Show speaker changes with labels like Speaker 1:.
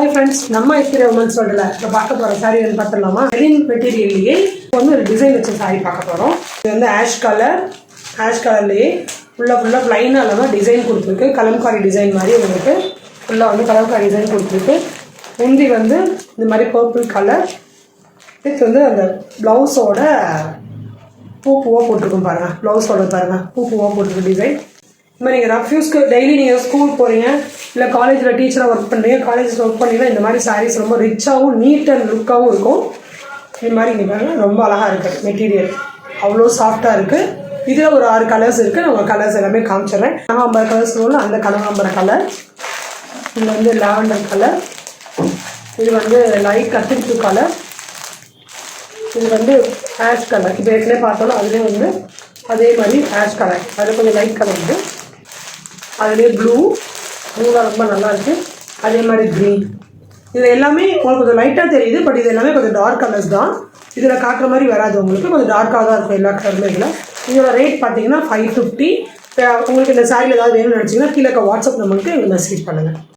Speaker 1: Hi friends, நம்ம Aishwarya women's வேர்ல்ட்ல இப்போ பார்க்க போகிற சாரீ வந்து பார்த்துடலாமா? மெலின் மெட்டீரியல்லையே இப்போ வந்து ஒரு டிசைன் வச்ச சாரீ பார்க்க போகிறோம். இது வந்து ஆஷ் கலர்லேயே ஃபுல்லாக ப்ளைனாக இல்லாமல் டிசைன் கொடுத்துருக்கு. கலம்காரி டிசைன் மாதிரி உங்களுக்கு ஃபுல்லாக வந்து கலம்காரி டிசைன் கொடுத்துருக்கு. முந்தி வந்து இந்த மாதிரி பர்பிள் கலர் வித் வந்து அந்த ப்ளவுஸோட பூவாக போட்டிருக்கும் பாருங்கள். ப்ளவுஸோட பாருங்கள் பூவாக போட்டிருக்கு டிசைன். இந்த மாதிரி நீங்கள் ரஃப்யூஸ்க்கு டெய்லி நீங்கள் ஸ்கூல் போகிறீங்க, இல்லை காலேஜில் டீச்சராக ஒர்க் பண்ணுறீங்க, காலேஜில் ஒர்க் பண்ணிங்கன்னா இந்த மாதிரி சாரீஸ் ரொம்ப ரிச்சாகவும் நீட் அண்ட் லுக்காகவும் இருக்கும். இது மாதிரி இங்கே பாருங்கள், ரொம்ப அழகாக இருக்குது. மெட்டீரியல் அவ்வளோ சாஃப்டாக இருக்குது. இதில் ஒரு 6 கலர்ஸ் இருக்குது. நான் கலர்ஸ் எல்லாமே காமிச்சிடுறேன். கனகாம்பர கலர்ஸ் உள்ள அந்த கனகாம்பர கலர், இது வந்து லாவெண்டர் கலர், இது வந்து லைட் கத்திரிப்பு கலர், இது வந்து ஆஷ் கலர். இப்போ ஏற்கனவே பார்த்தோன்னா அதுலேயே வந்து அதே மாதிரி ஆஷ் கலர், அது கொஞ்சம் லைட் கலர் இருக்குது. அதுலேயே ப்ளூலாம் ரொம்ப நல்லா இருக்குது. அதே மாதிரி க்ரீன். இது எல்லாமே உங்களுக்கு கொஞ்சம் லைட்டாக தெரியுது, பட் இது எல்லாமே கொஞ்சம் டார்க் கலர்ஸ் தான். இதில் காட்டுற மாதிரி வராது, உங்களுக்கு கொஞ்சம் டார்க்காக தான் இருக்கும் எல்லா கலருமே. இதில் இதோட ரேட் பார்த்தீங்கன்னா 550. உங்களுக்கு இந்த சாரியில் ஏதாவது வேணும்னு நினச்சிங்கன்னா கீழே வாட்ஸ்அப் நம்பருக்கு எங்களுக்கு மெசேஜ் பண்ணுங்கள்.